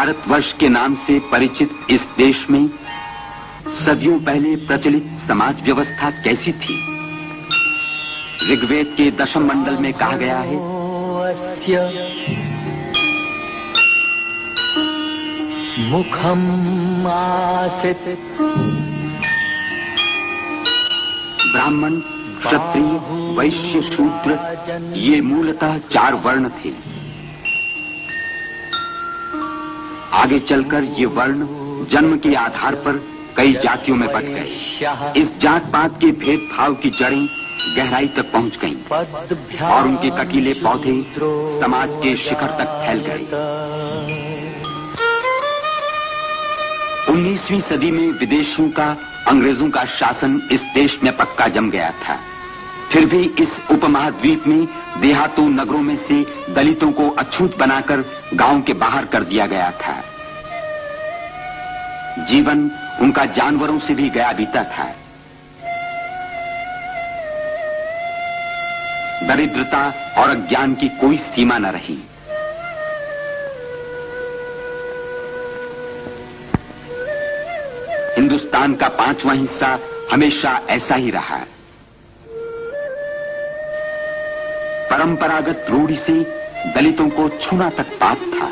भारतवर्ष के नाम से परिचित इस देश में सदियों पहले प्रचलित समाज व्यवस्था कैसी थी? ऋग्वेद के दशम मंडल में कहा गया है, मुखम आसित ब्राह्मण, क्षत्रिय, वैश्य, शूद्र ये मूलतः 4 वर्ण थे। आगे चलकर ये वर्ण जन्म के आधार पर कई जातियों में बंट गए। इस जात पात के भेदभाव की जड़ें गहराई तक पहुंच गईं और उनके कटीले पौधे समाज के शिखर तक फैल गए। 19वीं सदी में विदेशियों का, अंग्रेजों का शासन इस देश में पक्का जम गया था। फिर भी इस उपमहाद्वीप में देहातों, नगरों में से दलितों को अछूत बनाकर गांव के बाहर कर दिया गया था। जीवन उनका जानवरों से भी गया बीता था। दरिद्रता और अज्ञान की कोई सीमा न रही। हिंदुस्तान का 5वां हिस्सा हमेशा ऐसा ही रहा। परंपरागत रूढ़ी से दलितों को छूना तक पाप था।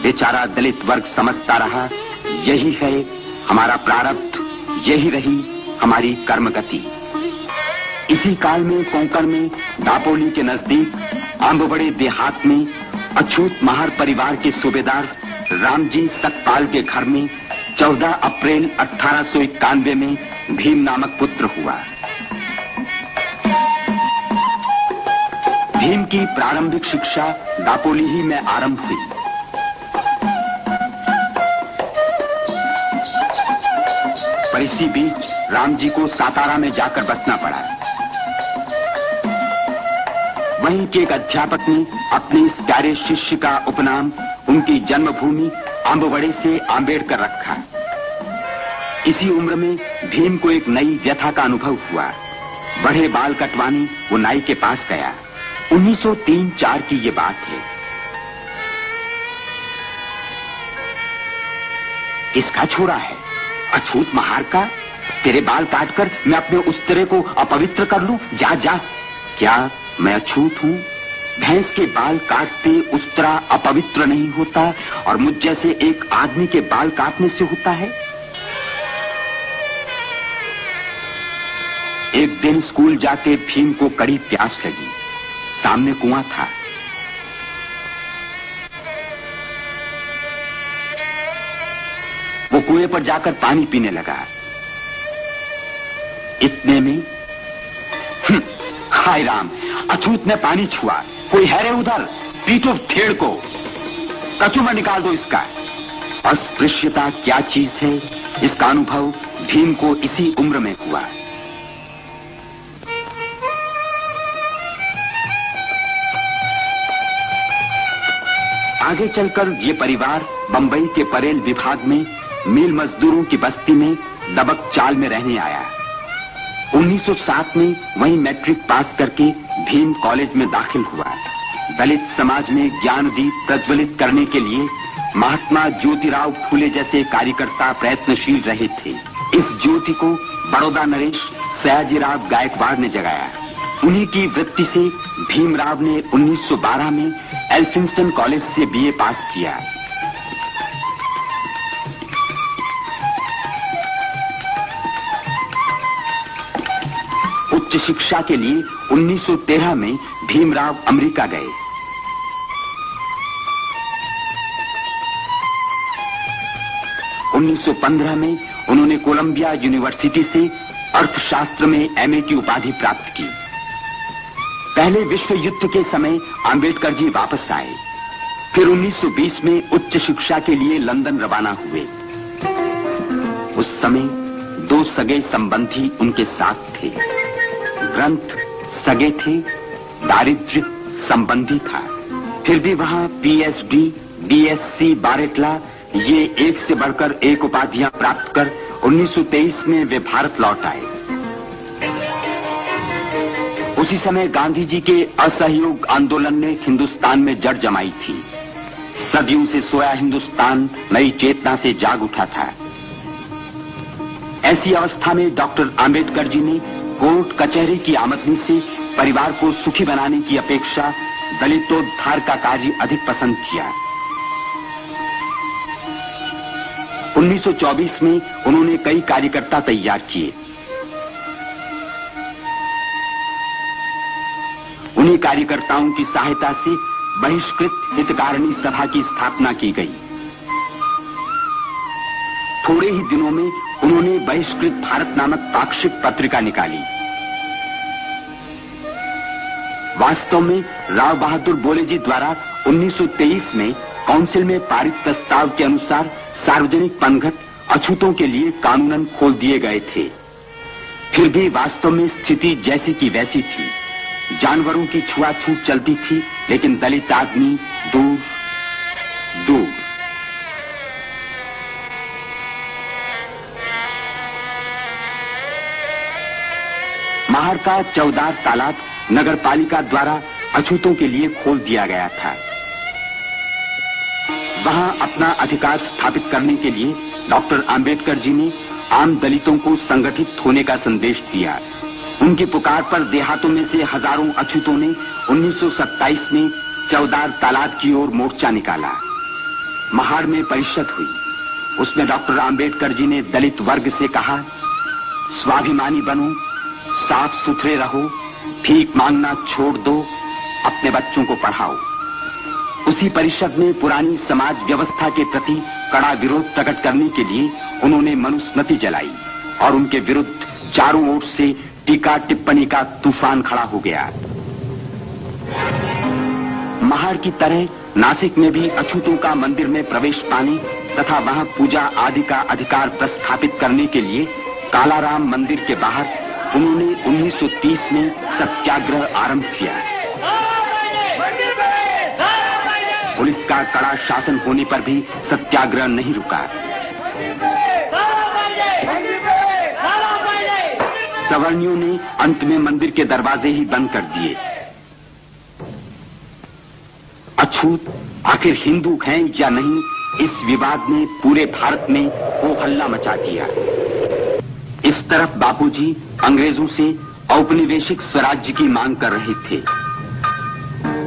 बेचारा दलित वर्ग समझता रहा, यही है हमारा प्रारब्ध, यही रही हमारी कर्मगति। इसी काल में कोंकण में दापोली के नजदीक आंबवड़े देहात में अछूत महार परिवार के सूबेदार रामजी सकपाल के घर में 14 अप्रैल 1891 में भीम नामक पुत्र हुआ। भीम की प्रारंभिक शिक्षा दापोली ही में आरंभ हुई। पर इसी बीच रामजी को सातारा में जाकर बसना पड़ा। वहीं के एक अध्यापक ने अपने इस प्यारे शिष्य का उपनाम उनकी जन्मभूमि आंबवड़े से आंबेडकर रखा। इसी उम्र में भीम को एक नई व्यथा का अनुभव हुआ। बड़े बाल कटवाने वो नाई के पास गया। 1903-4 की ये बात है। किसका छोरा है? अछूत महार का? तेरे बाल काटकर मैं अपने उस्तरे को अपवित्र कर लूं? जा जा। क्या मैं अछूत हूं? भैंस के बाल काटते उस्तरा अपवित्र नहीं होता और मुझ जैसे एक आदमी के बाल काटने से होता है? एक दिन स्कूल जाते भीम को कड़ी प्यास लगी। सामने कुआं था। वो कुएं पर जाकर पानी पीने लगा। इतने में हाय राम, अछूत ने पानी छुआ। कोई है रे उधर? पीटो ठेड़ को, कचूमा निकाल दो इसका। अस्पृश्यता क्या चीज है, इसका अनुभव भीम को इसी उम्र में हुआ। आगे चलकर ये परिवार बंबई के परेल विभाग में मिल मजदूरों की बस्ती में दबक चाल में रहने आया। 1907 में वहीं मैट्रिक पास करके भीम कॉलेज में दाखिल हुआ। दलित समाज में ज्ञान दीप प्रज्वलित करने के लिए महात्मा ज्योतिराव फूले जैसे कार्यकर्ता प्रयत्नशील रहे थे। इस ज्योति को बड़ौदा नरेश सयाजीराव गायकवाड़ ने जगाया। उन्हीं की वृत्ति से भीमराव ने 1912 में एल्फिंस्टन कॉलेज से बीए पास किया। उच्च शिक्षा के लिए 1913 में भीमराव अमेरिका गए। उन्नीस 1915 में उन्होंने कोलंबिया यूनिवर्सिटी से अर्थशास्त्र में एमए की उपाधि प्राप्त की। पहले विश्व युद्ध के समय अंबेडकर जी वापस आए। फिर 1920 में उच्च शिक्षा के लिए लंदन रवाना हुए। उस समय 2 सगे संबंधी उनके साथ थे। ग्रंथ सगे थे, दारिद्र्य संबंधी था। फिर भी वहां पीएचडी, बीएससी, बारेटला ये एक से बढ़कर एक उपाधियां प्राप्त कर 1923 में वे भारत लौट आए। उसी समय गांधी जी के असहयोग आंदोलन ने हिंदुस्तान में जड़ जमाई थी। सदियों से सोया हिंदुस्तान नई चेतना से जाग उठा था। ऐसी अवस्था में डॉक्टर आंबेडकर जी ने कोर्ट कचहरी की आमदनी से परिवार को सुखी बनाने की अपेक्षा दलितोद्धार का कार्य अधिक पसंद किया। 1924 में उन्होंने कई कार्यकर्ता तैयार किए। उन्हीं कार्यकर्ताओं की सहायता से बहिष्कृत हितकारिणी सभा की स्थापना की गई। थोड़े ही दिनों में उन्होंने बहिष्कृत भारत नामक पाक्षिक पत्रिका निकाली। वास्तव में राव बहादुर बोले जी द्वारा 1923 में काउंसिल में पारित प्रस्ताव के अनुसार सार्वजनिक पनघट अछूतों के लिए कानूनन खोल दिए गए थे। फिर भी वास्तव में स्थिति जैसी की वैसी थी। जानवरों की छुआछूत चलती थी, लेकिन दलित आदमी दूर दूर। महार का चौदार तालाब नगर पालिका द्वारा अछूतों के लिए खोल दिया गया था। वहां अपना अधिकार स्थापित करने के लिए डॉक्टर आंबेडकर जी ने आम दलितों को संगठित होने का संदेश दिया। उनकी पुकार पर देहातों में से हजारों अछूतों ने 1927 में चौदार तालाब की ओर मोर्चा निकाला। महाड़ में परिषद हुई। उसमें डॉक्टर आंबेडकर जी ने दलित वर्ग से कहा, स्वाभिमानी बनो, साफ सुथरे रहो, भीख मांगना छोड़ दो, अपने बच्चों को पढ़ाओ। उसी परिषद में पुरानी समाज व्यवस्था के प्रति कड़ा विरोध प्रकट करने के लिए उन्होंने मनुस्मृति जलाई और उनके विरुद्ध चारों ओर से टीका टिप्पणी का तूफान खड़ा हो गया। महाड़ की तरह नासिक में भी अछूतों का मंदिर में प्रवेश पाने तथा वहां पूजा आदि का अधिकार प्रस्थापित करने के लिए कालाराम मंदिर के बाहर उन्होंने 1930 में सत्याग्रह आरंभ किया। पुलिस का कड़ा शासन होने पर भी सत्याग्रह नहीं रुका। सवर्णियों ने अंत में मंदिर के दरवाजे ही बंद कर दिए। अछूत आखिर हिंदू हैं या नहीं, इस विवाद ने पूरे भारत में हो हल्ला मचा दिया। इस तरफ बापूजी अंग्रेजों से औपनिवेशिक स्वराज्य की मांग कर रहे थे।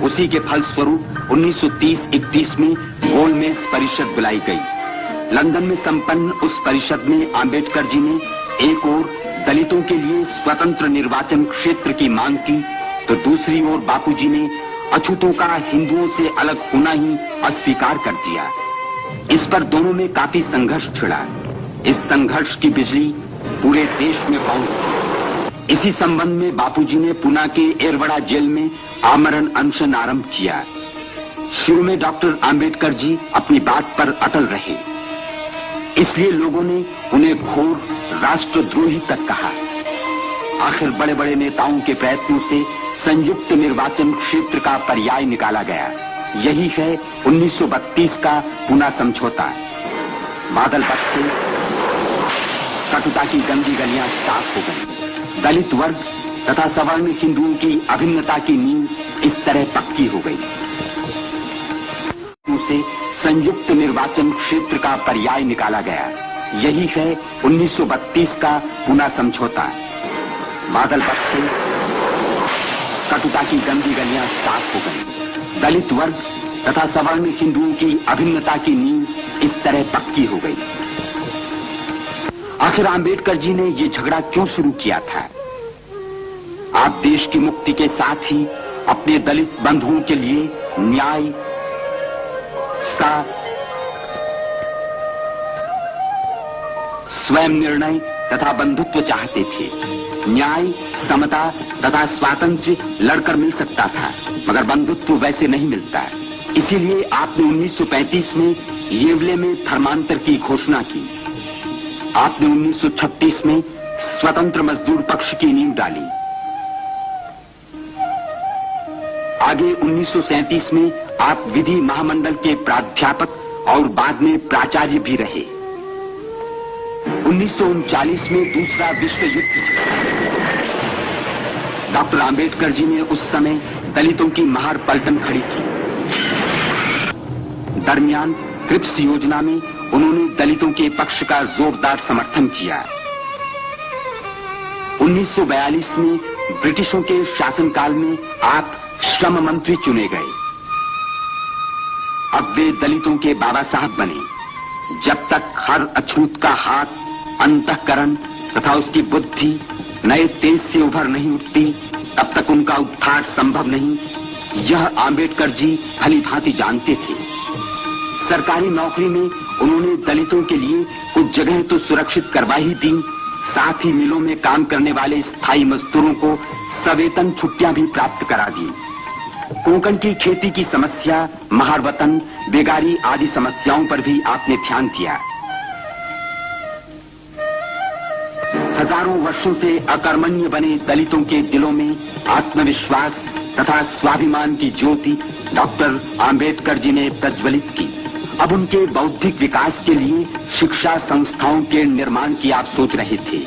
उसी के फलस्वरूप 1930-31 में गोलमेज परिषद बुलाई गई। लंदन में संपन्न उस परिषद में आंबेडकर जी ने एक ओर दलितों के लिए स्वतंत्र निर्वाचन क्षेत्र की मांग की, तो दूसरी ओर बापूजी ने अछूतों का हिंदुओं से अलग होना ही अस्वीकार कर दिया। इस पर दोनों में काफी संघर्ष छिड़ा। इस संघर्ष की बिजली पूरे देश में कौंधी। इसी संबंध में बापूजी ने पुणे के एरवड़ा जेल में आमरण अनशन आरंभ किया। शुरू में डॉक्टर आंबेडकर जी अपनी बात पर अटल रहे, इसलिए लोगों ने उन्हें घोर राष्ट्रद्रोही तक कहा। आखिर बड़े बड़े नेताओं के प्रयत्नों से संयुक्त निर्वाचन क्षेत्र का पर्याय निकाला गया। यही है 1932 का पुणे समझौता। बादल बरसे, कटुता की गंदी गलियां साफ हो गई। दलित वर्ग तथा सवर्ण हिंदुओं की अभिन्नता की नींव इस तरह पक्की हो गई। उसे संयुक्त निर्वाचन क्षेत्र का पर्याय निकाला गया। यही है 1932 का पुणे समझौता। बादल बरसे, कटुता की गंदी गलियां साफ हो गई। दलित वर्ग तथा सवर्ण हिंदुओं की अभिन्नता की नींव इस तरह पक्की हो गई। आखिर आंबेडकर जी ने ये झगड़ा क्यों शुरू किया था? आप देश की मुक्ति के साथ ही अपने दलित बंधुओं के लिए न्याय, स्वयं निर्णय तथा बंधुत्व चाहते थे। न्याय, समता तथा स्वातंत्र्य लड़कर मिल सकता था, मगर बंधुत्व वैसे नहीं मिलता। इसीलिए आपने 1935 में येवले में धर्मांतर की घोषणा की। आपने 1936 में स्वतंत्र मजदूर पक्ष की नींव डाली। आगे 1937 में आप विधि महामंडल के प्राध्यापक और बाद में प्राचार्य भी रहे। 1939 में दूसरा विश्व युद्ध छिड़ा। डॉक्टर आंबेडकर जी ने उस समय दलितों की महार पलटन खड़ी की। दरमियान क्रिप्स योजना में उन्होंने दलितों के पक्ष का जोरदार समर्थन किया। 1942 में ब्रिटिशों के शासनकाल में आप श्रम मंत्री चुने गए। अब वे दलितों के बाबा साहब बने। जब तक हर अछूत का हाथ, अंतःकरण तथा उसकी बुद्धि नए तेज से उभर नहीं उठती, तब तक उनका उद्धार संभव नहीं, यह आंबेडकर जी भली भांति जानते थे। सरकारी नौकरी में उन्होंने दलितों के लिए कुछ जगह तो सुरक्षित करवा ही दी, साथ ही मिलों में काम करने वाले स्थायी मजदूरों को सवेतन छुट्टियां भी प्राप्त करा दी। कोंकण की खेती की समस्या, महारवतन, बेगारी आदि समस्याओं पर भी आपने ध्यान दिया। हजारों वर्षों से अकर्मण्य बने दलितों के दिलों में आत्मविश्वास तथा स्वाभिमान की ज्योति डॉक्टर आंबेडकर जी ने प्रज्वलित की। अब उनके बौद्धिक विकास के लिए शिक्षा संस्थाओं के निर्माण की आप सोच रहे थे।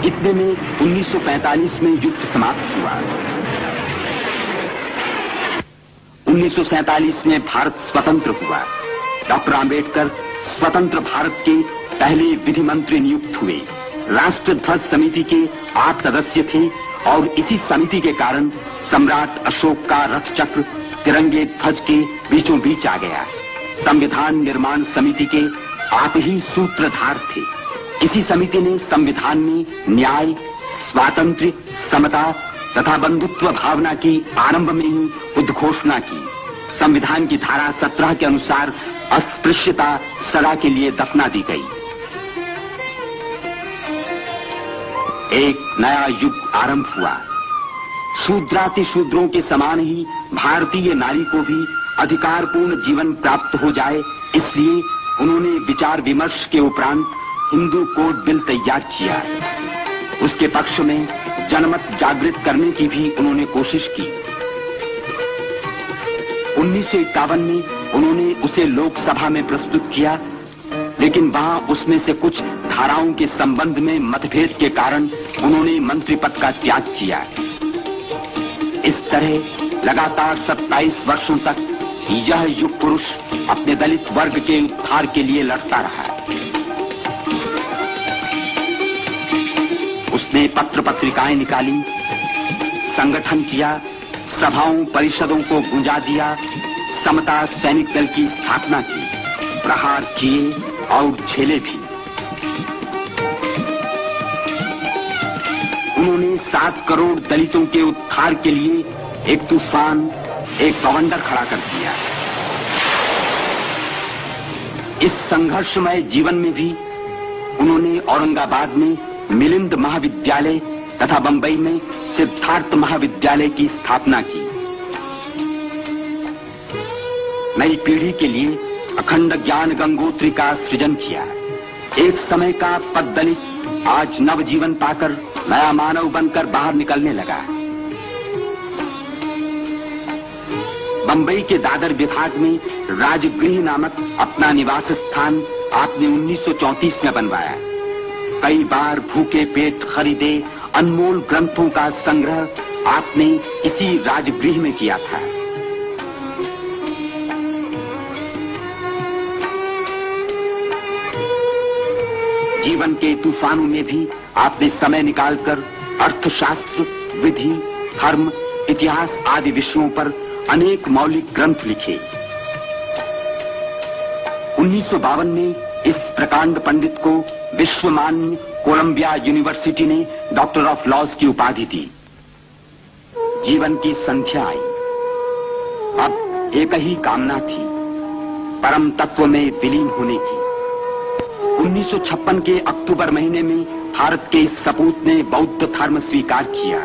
इतने में 1945 में युद्ध समाप्त हुआ। 1947 में भारत स्वतंत्र हुआ। डॉक्टर आंबेडकर स्वतंत्र भारत के पहले विधि मंत्री नियुक्त हुए। राष्ट्र ध्वज समिति के आप सदस्य थे और इसी समिति के कारण सम्राट अशोक का रथ चक्र तिरंगे ध्वज के बीचों बीच आ गया। संविधान निर्माण समिति के आप ही सूत्रधार थे। इसी समिति ने संविधान में न्याय, स्वातंत्र्य, समता तथा बंधुत्व भावना की आरंभ में ही उद्घोषणा की। संविधान की धारा 17 के अनुसार अस्पृश्यता सदा के लिए दफना दी गई। एक नया युग आरंभ हुआ। शूद्राति शूद्रों के समान ही भारतीय नारी को भी अधिकारपूर्ण जीवन प्राप्त हो जाए, इसलिए उन्होंने विचार विमर्श के उपरांत हिंदू कोड बिल तैयार किया। उसके पक्ष में जनमत जागृत करने की भी उन्होंने कोशिश की। 1951 में उन्होंने उसे लोकसभा में प्रस्तुत किया, लेकिन वहां उसमें से कुछ धाराओं के संबंध में मतभेद के कारण उन्होंने मंत्री पद का त्याग किया। इस तरह लगातार 27 वर्षों तक यह युग पुरुष अपने दलित वर्ग के उद्धार के लिए लड़ता रहा। उसने पत्र पत्रिकाएं निकाली, संगठन किया, सभाओं परिषदों को गुंजा दिया, समता सैनिक दल की स्थापना की, प्रहार किए और झेले भी। उन्होंने 7 करोड़ दलितों के उद्धार के लिए एक तूफान, एक बवंडर खड़ा कर दिया। इस संघर्षमय जीवन में भी उन्होंने औरंगाबाद में मिलिंद महाविद्यालय तथा बंबई में सिद्धार्थ महाविद्यालय की स्थापना की। नई पीढ़ी के लिए अखंड ज्ञान गंगोत्री का सृजन किया। एक समय का पद दलित आज नवजीवन पाकर नया मानव बनकर बाहर निकलने लगा। बंबई के दादर विभाग में राजगृह नामक अपना निवास स्थान आपने 1934 में बनवाया। कई बार भूखे पेट खरीदे अनमोल ग्रंथों का संग्रह आपने इसी राजगृह में किया था। जीवन के तूफानों में भी आपने समय निकालकर अर्थशास्त्र, विधि, धर्म, इतिहास आदि विषयों पर अनेक मौलिक ग्रंथ लिखे। 1952 में इस प्रकांड पंडित को विश्वमान्य कोलंबिया यूनिवर्सिटी ने डॉक्टर ऑफ लॉज की उपाधि दी। जीवन की संध्या आई। अब एक ही कामना थी, परम तत्व में विलीन होने की। 1956 के अक्टूबर महीने में भारत के इस सपूत ने बौद्ध धर्म स्वीकार किया।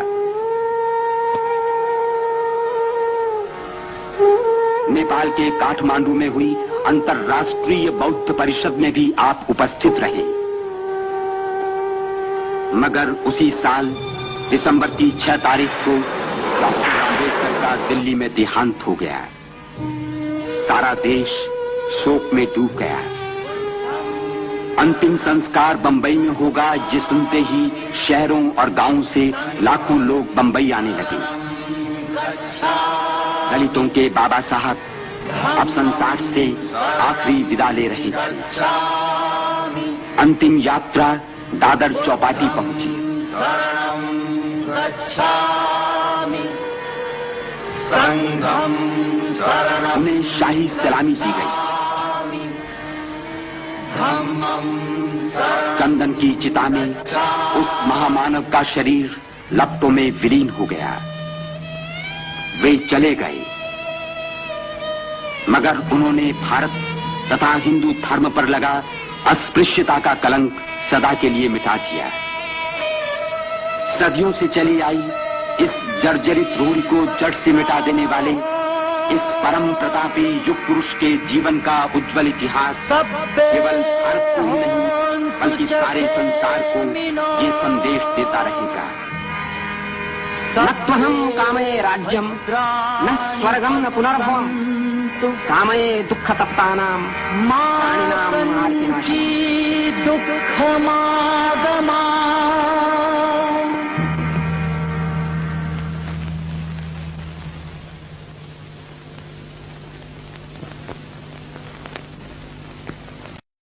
नेपाल के काठमांडू में हुई अंतर्राष्ट्रीय बौद्ध परिषद में भी आप उपस्थित रहे। मगर उसी साल दिसंबर की 6 तारीख को डॉक्टर आंबेडकर का दिल्ली में देहांत हो गया। सारा देश शोक में डूब गया। अंतिम संस्कार बंबई में होगा, ये सुनते ही शहरों और गांवों से लाखों लोग बंबई आने लगे। दलितों के बाबा साहब अब संसार से आखिरी विदा ले रहे थे। अंतिम यात्रा दादर चौपाटी पहुंची। उन्हें शाही सलामी दी गई। चंदन की चिता में उस महामानव का शरीर लपटों में विलीन हो गया। वे चले गए, मगर उन्होंने भारत तथा हिंदू धर्म पर लगा अस्पृश्यता का कलंक सदा के लिए मिटा दिया। सदियों से चली आई इस जर्जरित रूढ़ि को जड़ से मिटा देने वाले इस परम प्रतापी युग पुरुष के जीवन का उज्जवल इतिहास केवल भारत को ही नहीं बल्कि सारे संसार को ये संदेश देता रहेगा। न त्वहं कामये राज्यम न स्वर्गम न पुनर्भवम कामये दुःखतप्तानां प्राणिनां मार्तिनाशनम्। दुःखमागमा